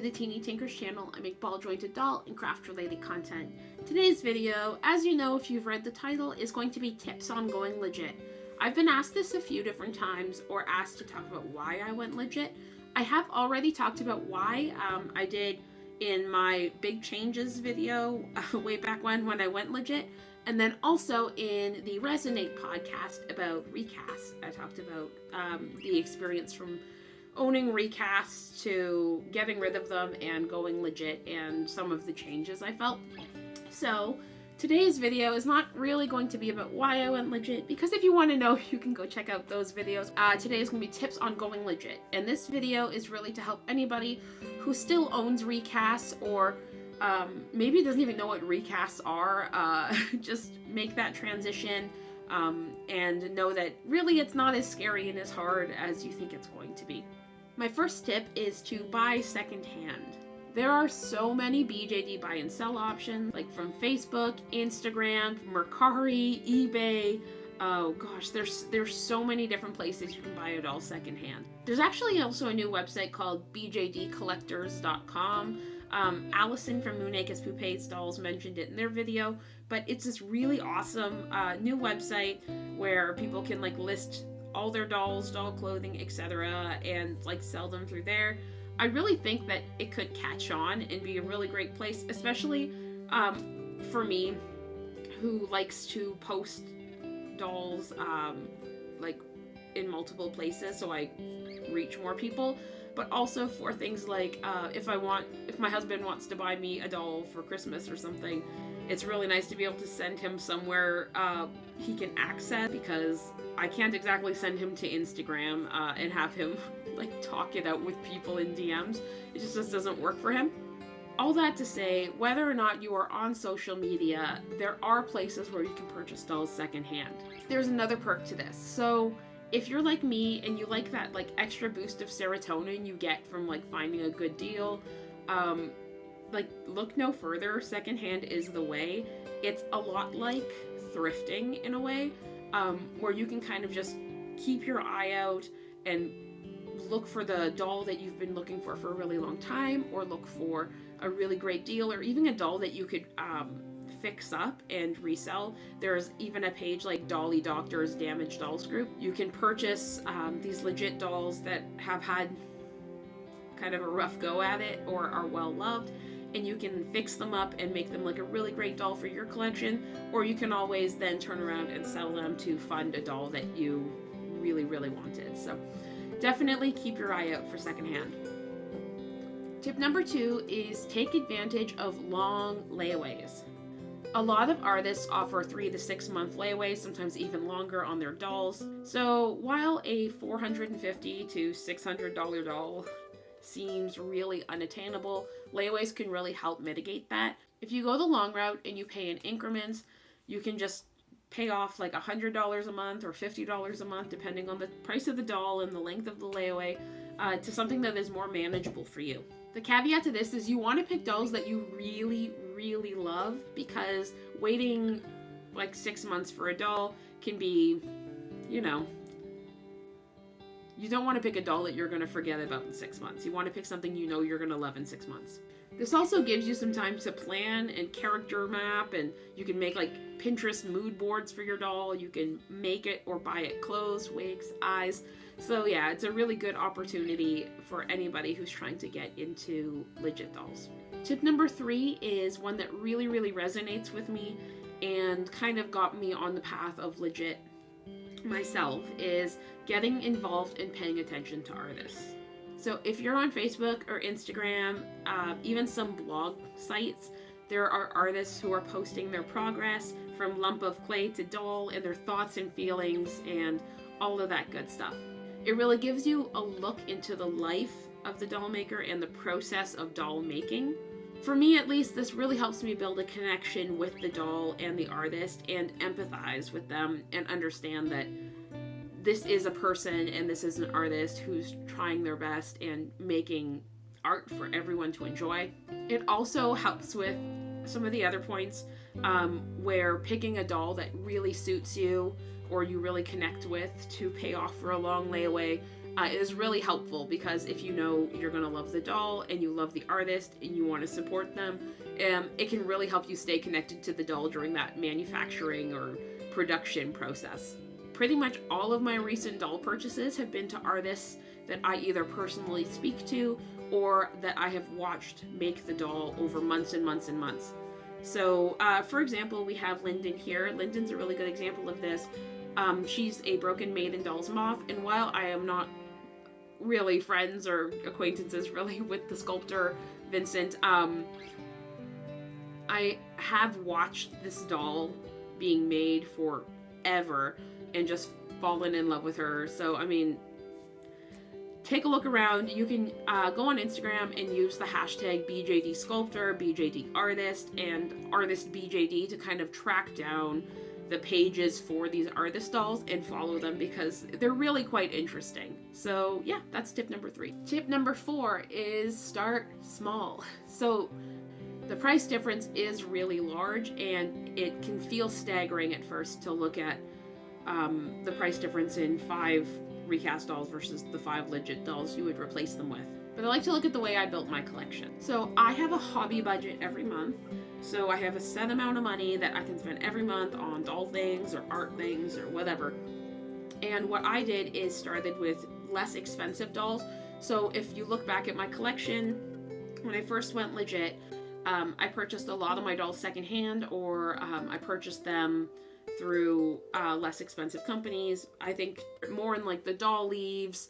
the Teeny Tinkers channel. I make ball jointed doll and craft related content. Today's video, as you know if you've read the title, is going to be tips on going legit. I've been asked this a few different times, or asked to talk about why I went legit. I have already talked about why. I did in my big changes video way back when I went legit, and then also in the Resonate podcast about recasts. I talked about the experience from owning recasts to getting rid of them and going legit, and some of the changes I felt. So today's video is not really going to be about why I went legit, because if you want to know, you can go check out those videos. Today is going to be tips on going legit, and this video is really to help anybody who still owns recasts, or maybe doesn't even know what recasts are. Just make that transition and know that really it's not as scary and as hard as you think it's going to be. My first tip is to buy secondhand. There are so many BJD buy and sell options, like from Facebook, Instagram, Mercari, eBay. Oh gosh, there's so many different places you can buy it all secondhand. There's actually also a new website called bjdcollectors.com. Allison from Moonacres Poupées Dolls mentioned it in their video, but it's this really awesome new website where people can like list all their dolls, doll clothing, etc., and like sell them through there. I really think that it could catch on and be a really great place, especially for me, who likes to post dolls like in multiple places so I reach more people, but also for things like if my husband wants to buy me a doll for Christmas or something, it's really nice to be able to send him somewhere he can access, because I can't exactly send him to Instagram and have him like talk it out with people in DMs. It just doesn't work for him. All that to say, whether or not you are on social media, there are places where you can purchase dolls secondhand. There's another perk to this. So if you're like me and you like that like extra boost of serotonin you get from like finding a good deal, like look no further. Secondhand is the way. It's a lot like thrifting in a way, where you can kind of just keep your eye out and look for the doll that you've been looking for a really long time, or look for a really great deal, or even a doll that you could fix up and resell. There's even a page like Dolly Doctor's Damaged Dolls group. You can purchase these legit dolls that have had kind of a rough go at it or are well loved, and you can fix them up and make them like a really great doll for your collection, or you can always then turn around and sell them to fund a doll that you really, really wanted. So definitely keep your eye out for secondhand. Tip number 2 is take advantage of long layaways. A lot of artists offer 3 to 6 month layaways, sometimes even longer, on their dolls. So while a $450 to $600 doll seems really unattainable, layaways can really help mitigate that. If you go the long route and you pay in increments, you can just pay off like $100 a month or $50 a month, depending on the price of the doll and the length of the layaway, to something that is more manageable for you. The caveat to this is you want to pick dolls that you really, really love, because waiting like 6 months for a doll can be, you know, you don't want to pick a doll that you're going to forget about in 6 months. You want to pick something you know you're going to love in 6 months. This also gives you some time to plan and character map, and you can make like Pinterest mood boards for your doll. You can make it or buy it clothes, wigs, eyes. So yeah, it's a really good opportunity for anybody who's trying to get into legit dolls. Tip number 3 is one that really, really resonates with me and kind of got me on the path of legit myself, is getting involved and paying attention to artists. So if you're on Facebook or Instagram, even some blog sites, there are artists who are posting their progress from lump of clay to doll, and their thoughts and feelings and all of that good stuff. It really gives you a look into the life of the doll maker and the process of doll making. For me at least, this really helps me build a connection with the doll and the artist and empathize with them and understand that this is a person and this is an artist who's trying their best and making art for everyone to enjoy. It also helps with some of the other points where picking a doll that really suits you or you really connect with to pay off for a long layaway is really helpful, because if you know you're going to love the doll and you love the artist and you want to support them, it can really help you stay connected to the doll during that manufacturing or production process. Pretty much all of my recent doll purchases have been to artists that I either personally speak to or that I have watched make the doll over months and months and months. So, for example, we have Lydon here. Lydon's a really good example of this. She's a Broken Maiden Doll's Moth, and while I am not really friends or acquaintances really with the sculptor Vincent, I have watched this doll being made forever and just fallen in love with her. So, I mean, take a look around. You can go on Instagram and use the hashtag BJD Sculptor, BJD Artist, and Artist BJD to kind of track down the pages for these artist dolls and follow them, because they're really quite interesting. So yeah, that's tip number 3. Tip number 4 is start small. So the price difference is really large, and it can feel staggering at first to look at the price difference in 5 recast dolls versus the 5 legit dolls you would replace them with. But I like to look at the way I built my collection. So I have a hobby budget every month. So I have a set amount of money that I can spend every month on doll things or art things or whatever. And what I did is started with less expensive dolls. So if you look back at my collection, when I first went legit, I purchased a lot of my dolls secondhand, or I purchased them through less expensive companies. I think more in like the Doll Leaves,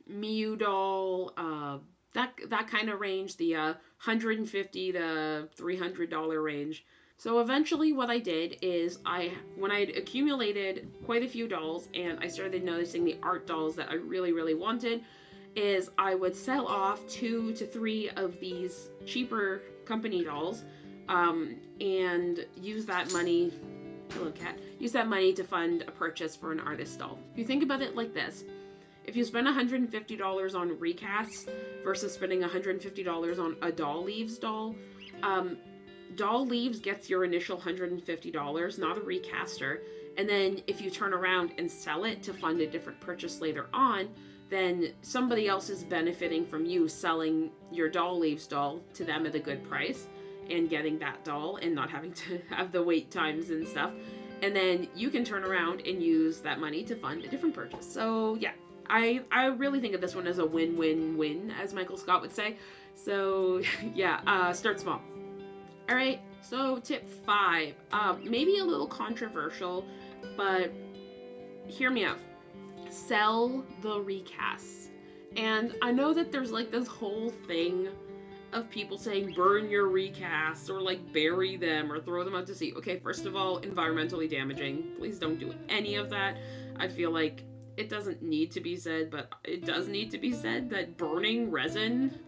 Mishisdoll, that kind of range, the $150 to $300 range. So eventually what I did is when I'd accumulated quite a few dolls and I started noticing the art dolls that I really, really wanted, is I would sell off 2 to 3 of these cheaper company dolls, and use that money, Lillycat, use that money to fund a purchase for an artist doll. If you think about it like this, if you spend $150 on recasts versus spending $150 on a Doll Leaves doll, Doll Leaves gets your initial $150, not a recaster, and then if you turn around and sell it to fund a different purchase later on, then somebody else is benefiting from you selling your Doll Leaves doll to them at a good price and getting that doll and not having to have the wait times and stuff. And then you can turn around and use that money to fund a different purchase. So yeah, I really think of this one as a win-win-win, as Michael Scott would say. So yeah, start small. All right, so tip 5, maybe a little controversial, but hear me out. Sell the recasts. And I know that there's like this whole thing of people saying burn your recasts or like bury them or throw them out to sea. Okay, first of all, environmentally damaging. Please don't do any of that. I feel like it doesn't need to be said, but it does need to be said that burning resin,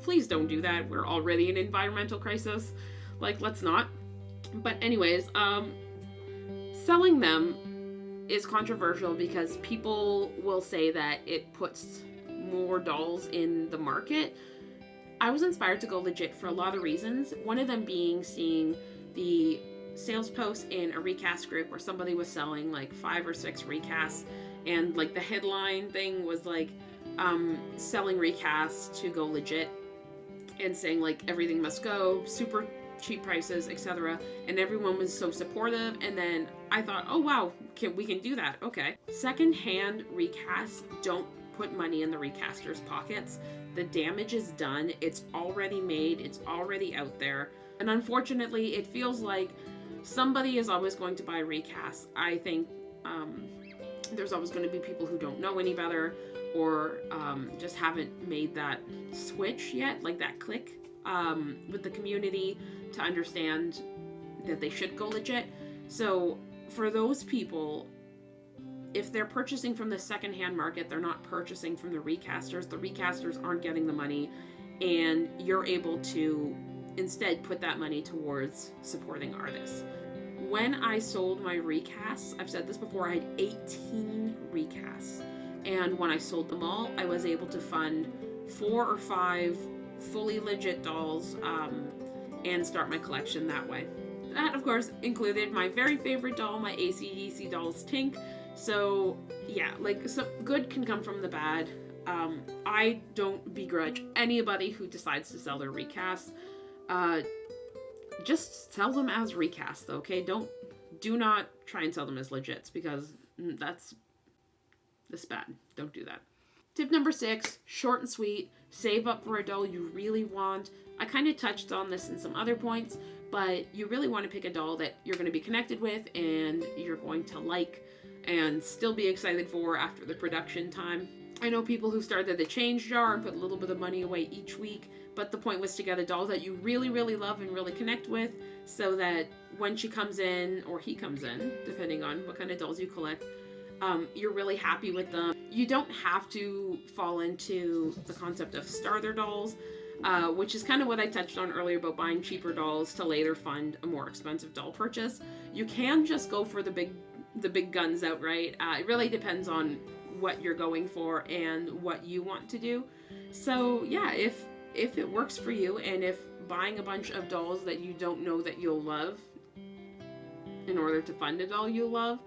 please don't do that. We're already in an environmental crisis. Like, let's not. But anyways, selling them is controversial because people will say that it puts more dolls in the market. I was inspired to go legit for a lot of reasons. One of them being seeing the sales posts in a recast group where somebody was selling like 5 or 6 recasts, and like the headline thing was like selling recasts to go legit, and saying like everything must go, super cheap prices, etc. And everyone was so supportive. And then I thought, oh wow, we can do that. Okay. Secondhand recasts don't put money in the recasters' pockets. The damage is done. It's already made. It's already out there. And unfortunately, it feels like somebody is always going to buy recasts. I think there's always going to be people who don't know any better, or just haven't made that switch yet, like that click with the community to understand that they should go legit. So for those people, if they're purchasing from the secondhand market, they're not purchasing from the recasters. The recasters aren't getting the money, and you're able to instead put that money towards supporting artists. When I sold my recasts, I've said this before, I had 18 recasts. And when I sold them all, I was able to fund 4 or 5 fully legit dolls and start my collection that way. That, of course, included my very favorite doll, my Acdc doll's Tink. So, yeah, like, so good can come from the bad. I don't begrudge anybody who decides to sell their recasts. Just sell them as recasts, okay? Do not try and sell them as legits, because that's bad. Don't do that. Tip number 6, short and sweet. Save up for a doll you really want. I kind of touched on this in some other points, but you really want to pick a doll that you're going to be connected with and you're going to like and still be excited for after the production time. I know people who started the change jar and put a little bit of money away each week, but the point was to get a doll that you really, really love and really connect with, so that when she comes in, or he comes in, depending on what kind of dolls you collect, you're really happy with them. You don't have to fall into the concept of starter dolls, which is kind of what I touched on earlier about buying cheaper dolls to later fund a more expensive doll purchase. You can just go for the big guns outright. It really depends on what you're going for and what you want to do. So yeah, if it works for you, and if buying a bunch of dolls that you don't know that you'll love in order to fund a doll you love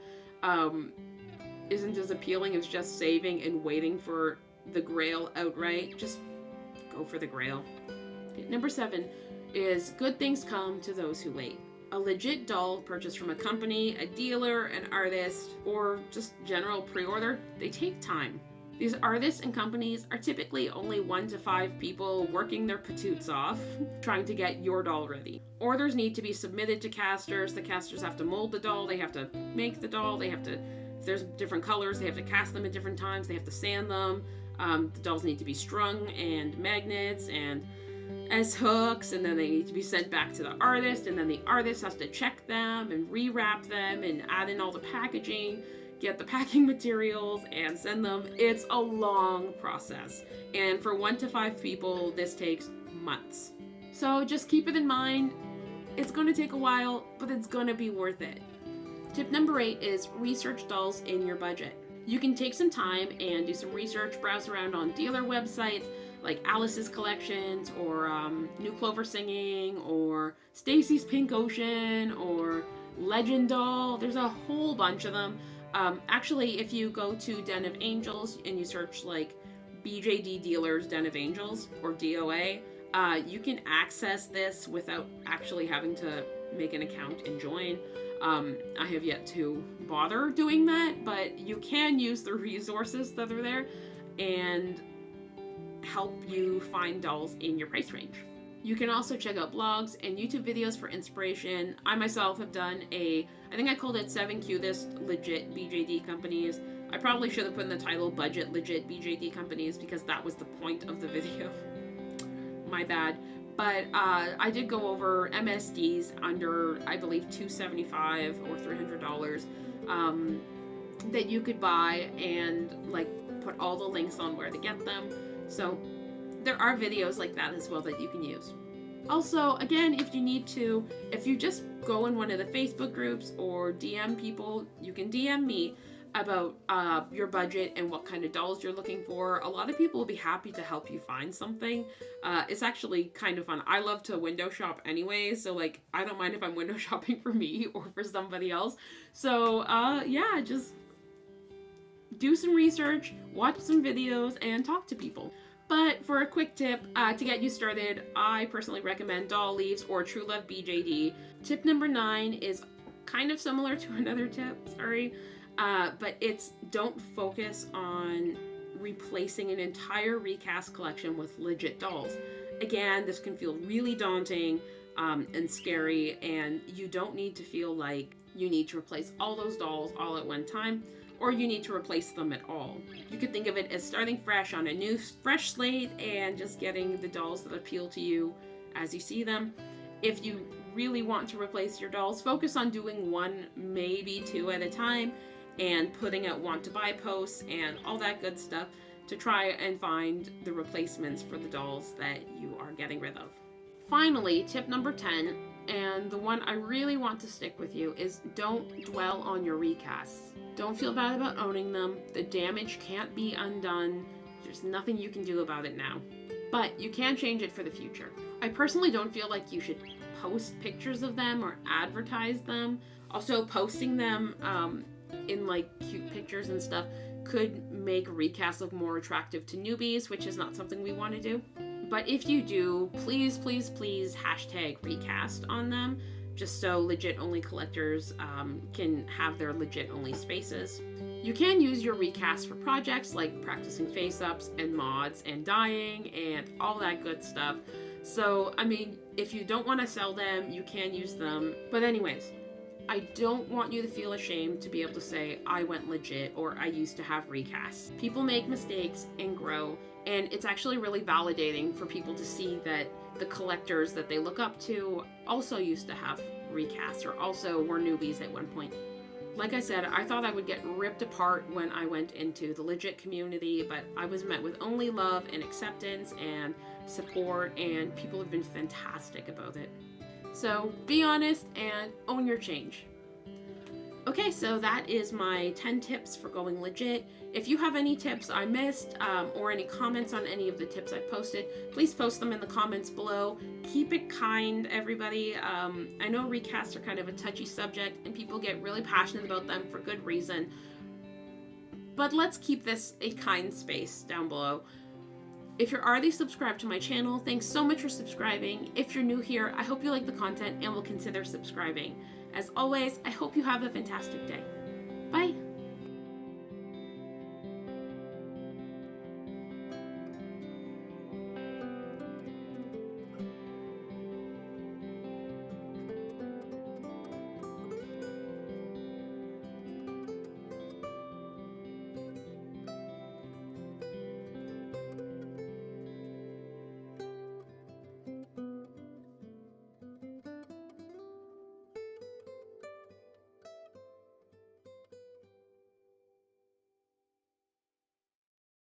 isn't as appealing as just saving and waiting for the grail outright, just go for the grail. Okay, number 7 is good things come to those who wait. A legit doll purchased from a company, a dealer, an artist, or just general pre-order, they take time. These artists and companies are typically only 1 to 5 people working their patoots off, trying to get your doll ready. Orders need to be submitted to casters. The casters have to mold the doll, they have to make the doll, they have to, if there's different colors, they have to cast them at different times, they have to sand them. The dolls need to be strung and magnets and as hooks, and then they need to be sent back to the artist, and then the artist has to check them and rewrap them and add in all the packaging, get the packing materials, and send them. It's a long process, and for 1 to 5 people, this takes months. So just keep it in mind. It's going to take a while, but it's going to be worth it. Tip number 8 is research dolls in your budget. You can take some time and do some research, browse around on dealer websites like Alice's Collections, or New Clover Singing, or Stacy's Pink Ocean, or Legend Doll. There's a whole bunch of them. Actually, if you go to Den of Angels and you search like BJD Dealers Den of Angels, or DOA, you can access this without actually having to make an account and join. I have yet to bother doing that, but you can use the resources that are there and help you find dolls in your price range. You can also check out blogs and YouTube videos for inspiration. I myself have done I think I called it 7 Cutest Legit BJD Companies. I probably should have put in the title Budget Legit BJD Companies, because that was the point of the video. My bad. But I did go over MSDs under, I believe, $275 or $300 that you could buy, and like put all the links on where to get them. So there are videos like that as well that you can use. Also, again, if you just go in one of the Facebook groups or DM people, you can DM me about your budget and what kind of dolls you're looking for. A lot of people will be happy to help you find something. It's actually kind of fun. I love to window shop anyway, so like I don't mind if I'm window shopping for me or for somebody else. So yeah, just do some research, watch some videos, and talk to people. But for a quick tip to get you started, I personally recommend Doll Leaves or True Love BJD. Tip number 9 is kind of similar to another tip, sorry. But it's don't focus on replacing an entire recast collection with legit dolls. Again, this can feel really daunting and scary, and you don't need to feel like you need to replace all those dolls all at one time, or you need to replace them at all. You could think of it as starting fresh on a fresh slate and just getting the dolls that appeal to you as you see them. If you really want to replace your dolls, focus on doing 1, maybe 2 at a time, and putting out want to buy posts and all that good stuff to try and find the replacements for the dolls that you are getting rid of. Finally, tip number 10, and the one I really want to stick with you, is don't dwell on your recasts. Don't feel bad about owning them. The damage can't be undone. There's nothing you can do about it now. But you can change it for the future. I personally don't feel like you should post pictures of them or advertise them. Also, posting them in like cute pictures and stuff could make recasts look more attractive to newbies, which is not something we want to do. But if you do, please, please, please hashtag recast on them, just so legit only collectors can have their legit only spaces. You can use your recast for projects like practicing face-ups and mods and dyeing and all that good stuff. So, I mean, if you don't want to sell them, you can use them. But anyways, I don't want you to feel ashamed to be able to say, I went legit, or I used to have recasts. People make mistakes and grow, and it's actually really validating for people to see that the collectors that they look up to also used to have recasts, or also were newbies at one point. Like I said, I thought I would get ripped apart when I went into the legit community, but I was met with only love and acceptance and support, and people have been fantastic about it. So be honest and own your change. Okay, so that is my 10 tips for going legit. If you have any tips I missed or any comments on any of the tips I posted, please post them in the comments below. Keep it kind, everybody. I know recasts are kind of a touchy subject and people get really passionate about them for good reason. But let's keep this a kind space down below. If you're already subscribed to my channel, thanks so much for subscribing. If you're new here, I hope you like the content and will consider subscribing. As always, I hope you have a fantastic day. Bye!